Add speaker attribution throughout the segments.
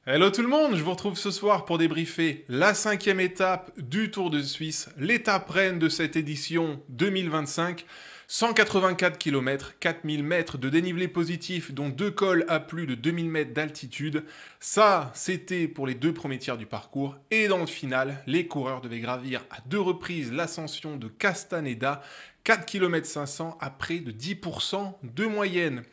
Speaker 1: Hello tout le monde, je vous retrouve ce soir pour débriefer la 5e étape du Tour de Suisse, l'étape reine de cette édition 2025. 184 km, 4000 mètres de dénivelé positif, dont 2 cols à plus de 2000 mètres d'altitude. Ça, c'était pour les 2 premiers tiers du parcours. Et dans le final, les coureurs devaient gravir à 2 reprises l'ascension de Castaneda, 4 km 500 à près de 10% de moyenne.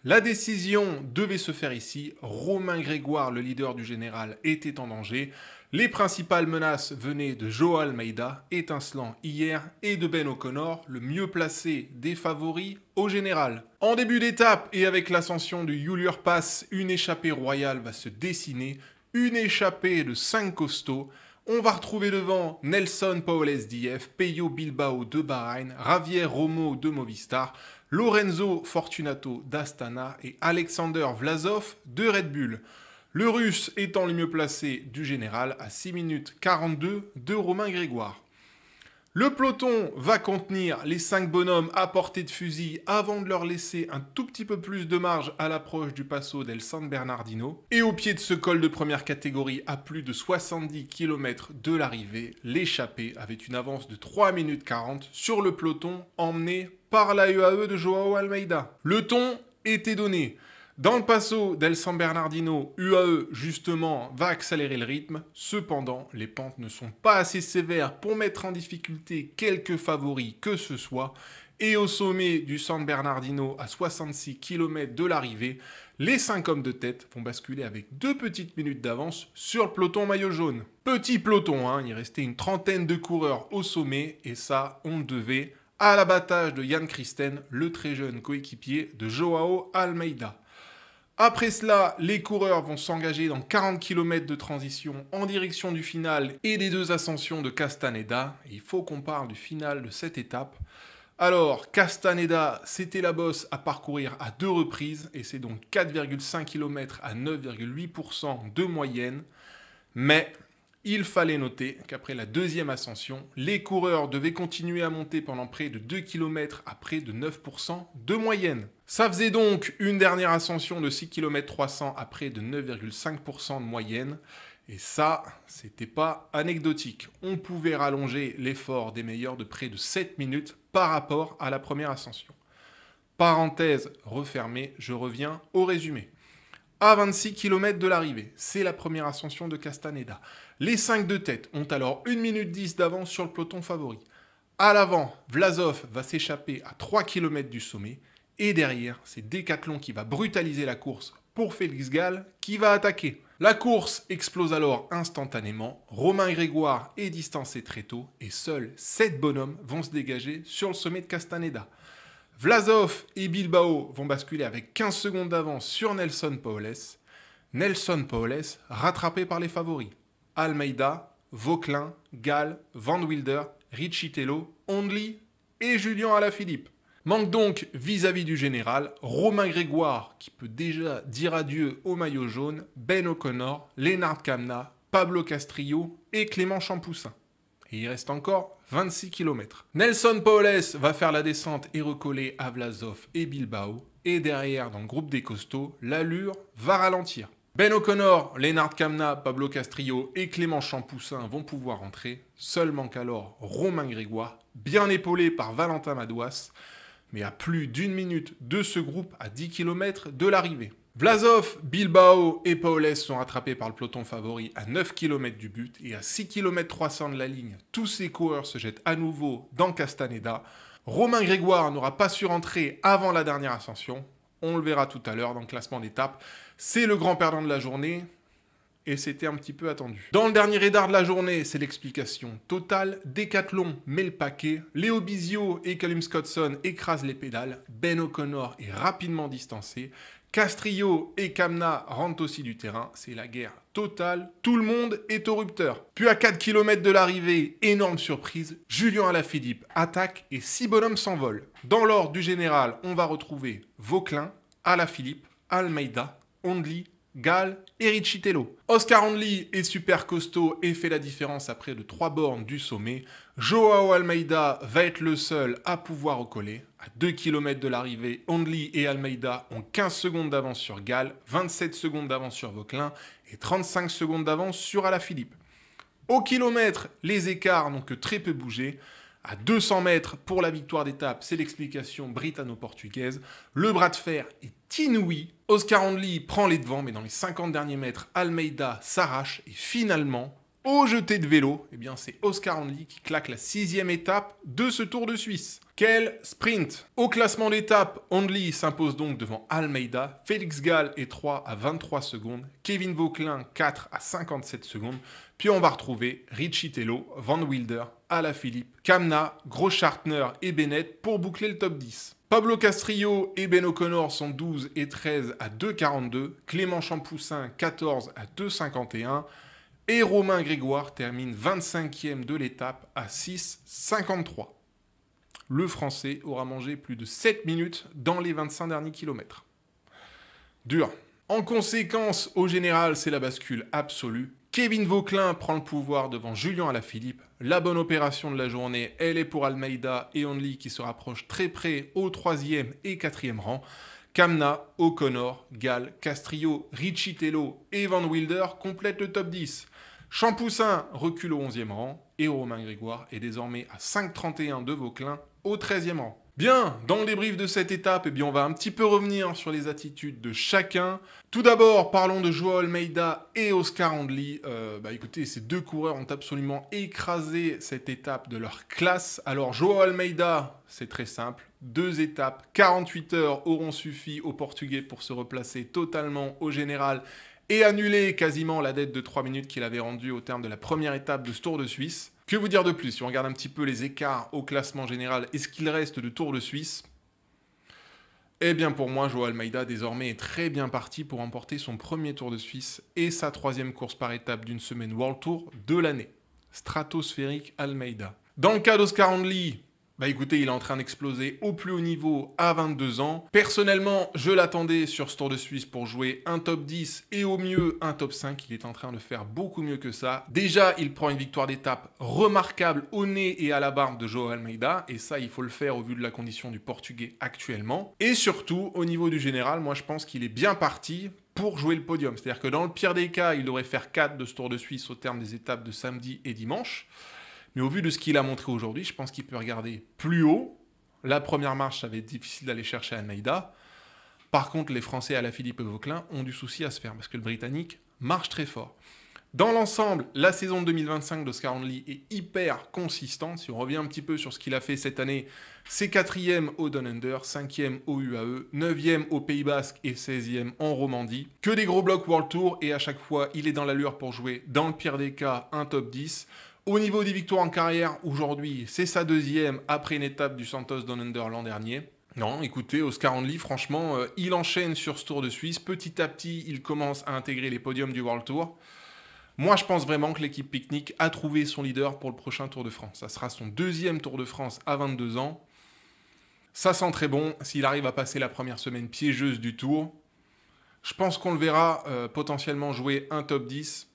Speaker 1: La décision devait se faire ici. Romain Grégoire, le leader du général, était en danger. Les principales menaces venaient de Joao Almeida, étincelant hier, et de Ben O'Connor, le mieux placé des favoris au général. En début d'étape et avec l'ascension du Julier Pass, une échappée royale va se dessiner, une échappée de 5 costauds. On va retrouver devant Nelson Powless d'IF, Pello Bilbao de Bahreïn, Javier Romo de Movistar, Lorenzo Fortunato d'Astana et Alexander Vlasov de Red Bull. Le russe étant le mieux placé du général à 6 minutes 42 de Romain Grégoire. Le peloton va contenir les 5 bonhommes à portée de fusil avant de leur laisser un tout petit peu plus de marge à l'approche du Passo del San Bernardino. Et au pied de ce col de première catégorie à plus de 70 km de l'arrivée, l'échappée avait une avance de 3 minutes 40 sur le peloton emmené par la UAE de Joao Almeida. Le ton était donné. Dans le Passo del San Bernardino, UAE, justement, va accélérer le rythme. Cependant, les pentes ne sont pas assez sévères pour mettre en difficulté quelques favoris que ce soit. Et au sommet du San Bernardino, à 66 km de l'arrivée, les 5 hommes de tête vont basculer avec 2 petites minutes d'avance sur le peloton maillot jaune. Petit peloton, hein, il restait une trentaine de coureurs au sommet, et ça, on le devait à l'abattage de Jan Christen, le très jeune coéquipier de Joao Almeida. Après cela, les coureurs vont s'engager dans 40 km de transition en direction du final et des 2 ascensions de Castaneda. Et il faut qu'on parle du final de cette étape. Alors, Castaneda, c'était la bosse à parcourir à 2 reprises et c'est donc 4,5 km à 9,8% de moyenne. Mais il fallait noter qu'après la 2e ascension, les coureurs devaient continuer à monter pendant près de 2 km à près de 9% de moyenne. Ça faisait donc une dernière ascension de 6 km 300 à près de 9,5% de moyenne. Et ça, c'était pas anecdotique. On pouvait rallonger l'effort des meilleurs de près de 7 minutes par rapport à la première ascension. Parenthèse refermée, je reviens au résumé. À 26 km de l'arrivée, c'est la première ascension de Castaneda. Les 5 de tête ont alors 1 minute 10 d'avance sur le peloton favori. À l'avant, Vlasov va s'échapper à 3 km du sommet. Et derrière, c'est Decathlon qui va brutaliser la course pour Félix Gall qui va attaquer. La course explose alors instantanément. Romain Grégoire est distancé très tôt et seuls 7 bonhommes vont se dégager sur le sommet de Castaneda. Vlasov et Bilbao vont basculer avec 15 secondes d'avance sur Nelson Powless. Nelson Powless rattrapé par les favoris. Almeida, Vauquelin, Gall, Van Wilder, Riccitello, Only et Julian Alaphilippe. Manque donc vis-à-vis du général, Romain Grégoire qui peut déjà dire adieu au maillot jaune, Ben O'Connor, Lennart Kämna, Pablo Castrillo et Clément Champoussin. Et il reste encore 26 km. Nelson Powless va faire la descente et recoller à Vlasov et Bilbao. Et derrière, dans le groupe des costauds, l'allure va ralentir. Ben O'Connor, Lennart Kämna, Pablo Castrillo et Clément Champoussin vont pouvoir entrer. Seul manque alors Romain Grégoire, bien épaulé par Valentin Madouas, mais à plus d'1 minute de ce groupe à 10 km de l'arrivée. Vlasov, Bilbao et Powless sont rattrapés par le peloton favori à 9 km du but et à 6 km 300 de la ligne, tous ces coureurs se jettent à nouveau dans Castaneda. Romain Grégoire n'aura pas su rentrer avant la dernière ascension, on le verra tout à l'heure dans le classement d'étape. C'est le grand perdant de la journée et c'était un petit peu attendu. Dans le dernier radar de la journée, c'est l'explication totale. Decathlon met le paquet, Léo Bizio et Callum Scottson écrasent les pédales, Ben O'Connor est rapidement distancé, Castrillo et Kämna rentrent aussi du terrain, c'est la guerre totale, tout le monde est au rupteur. Puis à 4 km de l'arrivée, énorme surprise, Julian Alaphilippe attaque et 6 bonhommes s'envolent. Dans l'ordre du général, on va retrouver Vauquelin, Alaphilippe, Almeida, Only, Gall et Richitello. Oscar Handley est super costaud et fait la différence à près de 3 bornes du sommet. Joao Almeida va être le seul à pouvoir recoller. À 2 km de l'arrivée, Handley et Almeida ont 15 secondes d'avance sur Gall, 27 secondes d'avance sur Vauquelin et 35 secondes d'avance sur Alaphilippe. Au kilomètre, les écarts n'ont que très peu bougé. À 200 mètres pour la victoire d'étape, c'est l'explication britanno-portugaise. Le bras de fer est inouï. Oscar Handley prend les devants, mais dans les 50 derniers mètres, Almeida s'arrache. Et finalement, au jeté de vélo, eh bien c'est Oscar Handley qui claque la 6e étape de ce Tour de Suisse. Quel sprint! Au classement d'étape, Handley s'impose donc devant Almeida, Félix Gall est 3 à 23 secondes, Kevin Vauquelin 4 à 57 secondes, puis on va retrouver Richitello, Van Wilder, Alaphilippe, Kamna, Großschartner et Bennett pour boucler le top 10. Pablo Castrillo et Ben O'Connor sont 12 et 13 à 2,42, Clément Champoussin 14 à 2,51 et Romain Grégoire termine 25e de l'étape à 6,53. Le Français aura mangé plus de 7 minutes dans les 25 derniers kilomètres. Dur. En conséquence, au général, c'est la bascule absolue. Kevin Vauquelin prend le pouvoir devant Julian Alaphilippe. La bonne opération de la journée, elle est pour Almeida et Handley qui se rapprochent très près au 3e et 4e rang. Kamna, O'Connor, Gall, Castrillo, Richitello et Van Wilder complètent le top 10. Champoussin recule au 11e rang et Romain Grégoire est désormais à 5,31 de Vauquelin au 13e rang. Bien, dans le débrief de cette étape, on va un petit peu revenir sur les attitudes de chacun. Tout d'abord, parlons de Joao Almeida et Oscar Handley. Écoutez, ces deux coureurs ont absolument écrasé cette étape de leur classe. Alors, Joao Almeida, c'est très simple. 2 étapes, 48 heures auront suffi aux Portugais pour se replacer totalement au général et annuler quasiment la dette de 3 minutes qu'il avait rendue au terme de la première étape de ce Tour de Suisse. Que vous dire de plus? Si on regarde un petit peu les écarts au classement général et ce qu'il reste de Tour de Suisse, eh bien pour moi, Joao Almeida désormais est très bien parti pour remporter son premier Tour de Suisse et sa 3e course par étape d'une semaine World Tour de l'année. Stratosphérique Almeida. Dans le cas d'Oscar Handley, écoutez, il est en train d'exploser au plus haut niveau à 22 ans. Personnellement, je l'attendais sur ce Tour de Suisse pour jouer un top 10 et au mieux un top 5. Il est en train de faire beaucoup mieux que ça. Déjà, il prend une victoire d'étape remarquable au nez et à la barbe de Joao Almeida. Et ça, il faut le faire au vu de la condition du Portugais actuellement. Et surtout, au niveau du général, moi je pense qu'il est bien parti pour jouer le podium. C'est-à-dire que dans le pire des cas, il devrait faire 4 de ce Tour de Suisse au terme des étapes de samedi et dimanche. Mais au vu de ce qu'il a montré aujourd'hui, je pense qu'il peut regarder plus haut. La première marche, ça va être difficile d'aller chercher Almeida. Par contre, les Français Alaphilippe et Vauquelin ont du souci à se faire parce que le Britannique marche très fort. Dans l'ensemble, la saison 2025 d'Oscar Handley est hyper consistante. Si on revient un petit peu sur ce qu'il a fait cette année, c'est 4e au Down Under, 5e au UAE, 9e au Pays Basque et 16e en Romandie. Que des gros blocs World Tour et à chaque fois, il est dans l'allure pour jouer, dans le pire des cas, un top 10. Au niveau des victoires en carrière, aujourd'hui, c'est sa 2e après une étape du Santos Down Under l'an dernier. Non, écoutez, Oscar Handley, franchement, il enchaîne sur ce Tour de Suisse. Petit à petit, il commence à intégrer les podiums du World Tour. Moi, je pense vraiment que l'équipe Picnic a trouvé son leader pour le prochain Tour de France. Ça sera son 2e Tour de France à 22 ans. Ça sent très bon. S'il arrive à passer la première semaine piégeuse du Tour, je pense qu'on le verra potentiellement jouer un top 10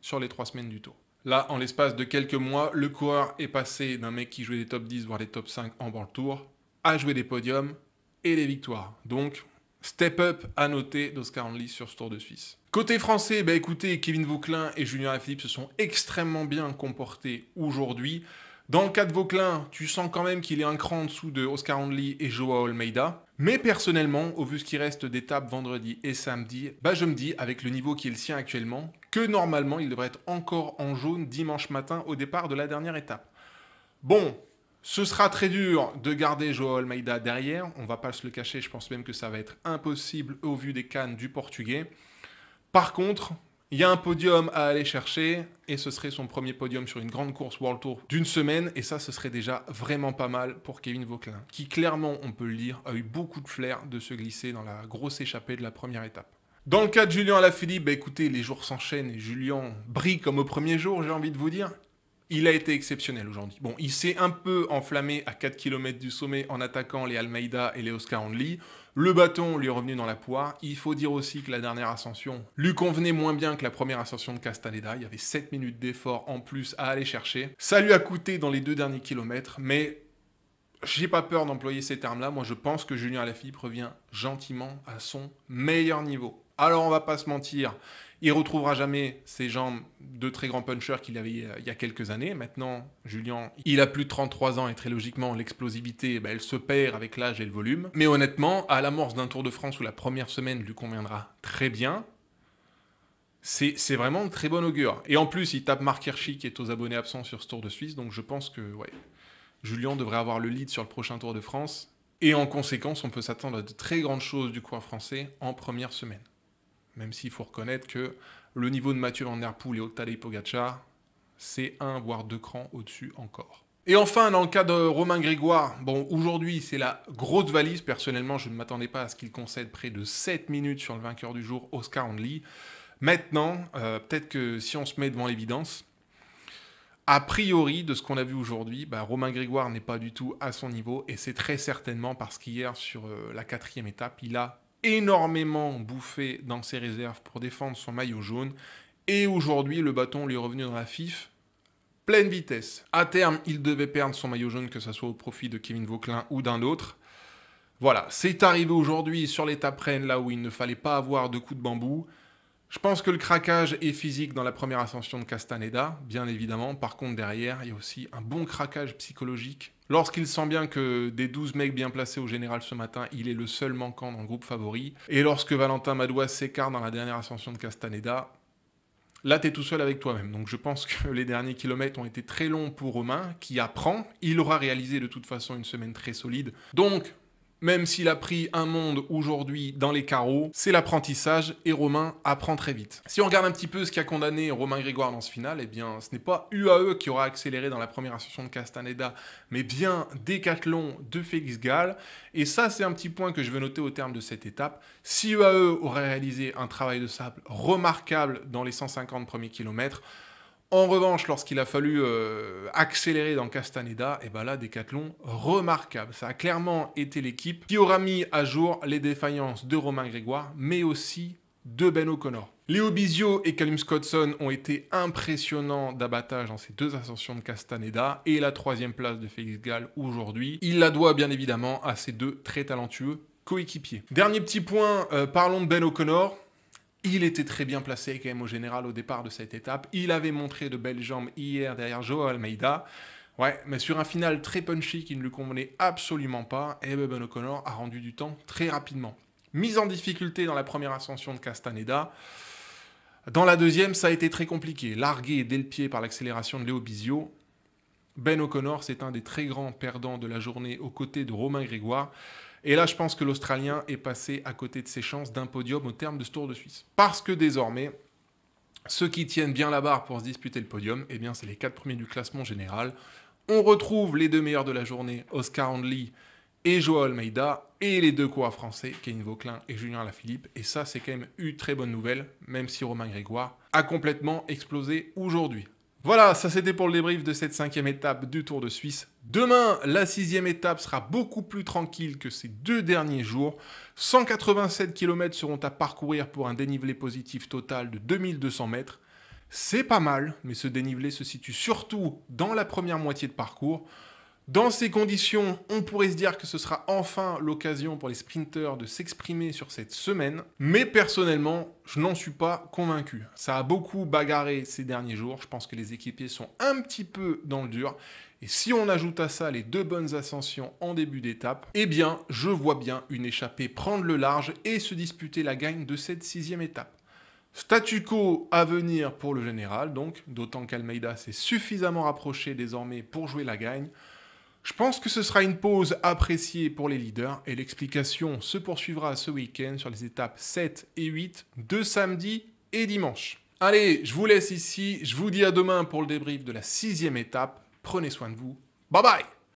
Speaker 1: sur les 3 semaines du Tour. Là, en l'espace de quelques mois, le coureur est passé d'un mec qui jouait des top 10, voire des top 5 en World Tour, à jouer des podiums et des victoires. Donc, step up à noter d'Oscar Handley sur ce Tour de Suisse. Côté français, écoutez, Kevin Vauquelin et Julien Alaphilippe se sont extrêmement bien comportés aujourd'hui. Dans le cas de Vauquelin, tu sens quand même qu'il est un cran en dessous de Oscar Handley et Joao Almeida. Mais personnellement, au vu de ce qui reste d'étapes vendredi et samedi, je me dis, avec le niveau qui est le sien actuellement, que normalement, il devrait être encore en jaune dimanche matin au départ de la dernière étape. Bon, ce sera très dur de garder Joao Almeida derrière. On va pas se le cacher, je pense même que ça va être impossible au vu des cannes du Portugais. Par contre, il y a un podium à aller chercher et ce serait son premier podium sur une grande course World Tour d'une semaine. Et ça, ce serait déjà vraiment pas mal pour Kevin Vauquelin, qui clairement, on peut le dire, a eu beaucoup de flair de se glisser dans la grosse échappée de la première étape. Dans le cas de Julian Alaphilippe, écoutez, les jours s'enchaînent et Julian brille comme au premier jour, j'ai envie de vous dire. Il a été exceptionnel aujourd'hui. Bon, il s'est un peu enflammé à 4 km du sommet en attaquant les Almeida et les Oscar Handley. Le bâton lui est revenu dans la poire. Il faut dire aussi que la dernière ascension lui convenait moins bien que la première ascension de Castaneda. Il y avait 7 minutes d'effort en plus à aller chercher. Ça lui a coûté dans les 2 derniers kilomètres, mais j'ai pas peur d'employer ces termes-là. Moi, je pense que Julien Alaphilippe revient gentiment à son meilleur niveau. Alors, on va pas se mentir, il retrouvera jamais ses jambes de très grand puncher qu'il avait il y a quelques années. Maintenant, Julien, il a plus de 33 ans et très logiquement, l'explosivité, elle se perd avec l'âge et le volume. Mais honnêtement, à l'amorce d'un Tour de France où la première semaine lui conviendra très bien, c'est vraiment de très bon augure. Et en plus, il tape Marc Hirschi qui est aux abonnés absents sur ce Tour de Suisse, donc je pense que Julien devrait avoir le lead sur le prochain Tour de France. Et en conséquence, on peut s'attendre à de très grandes choses du coureur français en première semaine. Même s'il faut reconnaître que le niveau de Mathieu Van Der Poel et Tadej Pogačar, c'est 1 voire 2 crans au-dessus encore. Et enfin, dans le cas de Romain Grégoire, bon, aujourd'hui, c'est la grosse valise. Personnellement, je ne m'attendais pas à ce qu'il concède près de 7 minutes sur le vainqueur du jour, Oscar Hindley. Maintenant, peut-être que si on se met devant l'évidence, a priori, de ce qu'on a vu aujourd'hui, Romain Grégoire n'est pas du tout à son niveau, et c'est très certainement parce qu'hier, sur la 4e étape, il a énormément bouffé dans ses réserves pour défendre son maillot jaune, et aujourd'hui, le bâton lui est revenu dans la fif, pleine vitesse. À terme, il devait perdre son maillot jaune, que ce soit au profit de Kevin Vauquelin ou d'un autre. Voilà, c'est arrivé aujourd'hui sur l'étape Rennes, là où il ne fallait pas avoir de coups de bambou. Je pense que le craquage est physique dans la première ascension de Castaneda, bien évidemment. Par contre, derrière, il y a aussi un bon craquage psychologique. Lorsqu'il sent bien que des 12 mecs bien placés au général ce matin, il est le seul manquant dans le groupe favori. Et lorsque Valentin Madouas s'écarte dans la dernière ascension de Castaneda, là, tu es tout seul avec toi-même. Donc je pense que les derniers kilomètres ont été très longs pour Romain, qui apprend. Il aura réalisé de toute façon une semaine très solide. Donc, même s'il a pris un monde aujourd'hui dans les carreaux, c'est l'apprentissage et Romain apprend très vite. Si on regarde un petit peu ce qui a condamné Romain Grégoire dans ce final, eh bien, ce n'est pas UAE qui aura accéléré dans la première ascension de Castaneda, mais bien Décathlon de Félix Gall. Et ça, c'est un petit point que je veux noter au terme de cette étape. Si UAE aurait réalisé un travail de sable remarquable dans les 150 premiers kilomètres, en revanche, lorsqu'il a fallu accélérer dans Castaneda, et là, Décathlon, remarquable. Ça a clairement été l'équipe qui aura mis à jour les défaillances de Romain Grégoire, mais aussi de Ben O'Connor. Léo Bizio et Callum Scottson ont été impressionnants d'abattage dans ces 2 ascensions de Castaneda, et la 3e place de Félix Gall aujourd'hui, il la doit bien évidemment à ces 2 très talentueux coéquipiers. Dernier petit point, parlons de Ben O'Connor. Il était très bien placé quand même au général au départ de cette étape. Il avait montré de belles jambes hier derrière Joao Almeida. Ouais, mais sur un final très punchy qui ne lui convenait absolument pas, et Ben O'Connor a rendu du temps très rapidement. Mise en difficulté dans la première ascension de Castaneda. Dans la deuxième, ça a été très compliqué. Largué dès le pied par l'accélération de Léo Bizio. Ben O'Connor, c'est un des très grands perdants de la journée aux côtés de Romain Grégoire. Et là, je pense que l'Australien est passé à côté de ses chances d'un podium au terme de ce Tour de Suisse. Parce que désormais, ceux qui tiennent bien la barre pour se disputer le podium, eh bien, c'est les 4 premiers du classement général. On retrouve les 2 meilleurs de la journée, Oscar Hindley et Joao Almeida, et les 2 coureurs français, Kevin Vauquelin et Julien Alaphilippe. Et ça, c'est quand même une très bonne nouvelle, même si Romain Grégoire a complètement explosé aujourd'hui. Voilà, ça c'était pour le débrief de cette 5e étape du Tour de Suisse. Demain, la 6e étape sera beaucoup plus tranquille que ces 2 derniers jours. 187 km seront à parcourir pour un dénivelé positif total de 2200 mètres. C'est pas mal, mais ce dénivelé se situe surtout dans la première moitié de parcours. Dans ces conditions, on pourrait se dire que ce sera enfin l'occasion pour les sprinteurs de s'exprimer sur cette semaine. Mais personnellement, je n'en suis pas convaincu. Ça a beaucoup bagarré ces derniers jours. Je pense que les équipiers sont un petit peu dans le dur. Et si on ajoute à ça les 2 bonnes ascensions en début d'étape, eh bien, je vois bien une échappée prendre le large et se disputer la gagne de cette 6e étape. Statu quo à venir pour le général, donc, d'autant qu'Almeida s'est suffisamment rapproché désormais pour jouer la gagne. Je pense que ce sera une pause appréciée pour les leaders et l'explication se poursuivra ce week-end sur les étapes 7 et 8 de samedi et dimanche. Allez, je vous laisse ici, je vous dis à demain pour le débrief de la 6e étape. Prenez soin de vous, bye bye!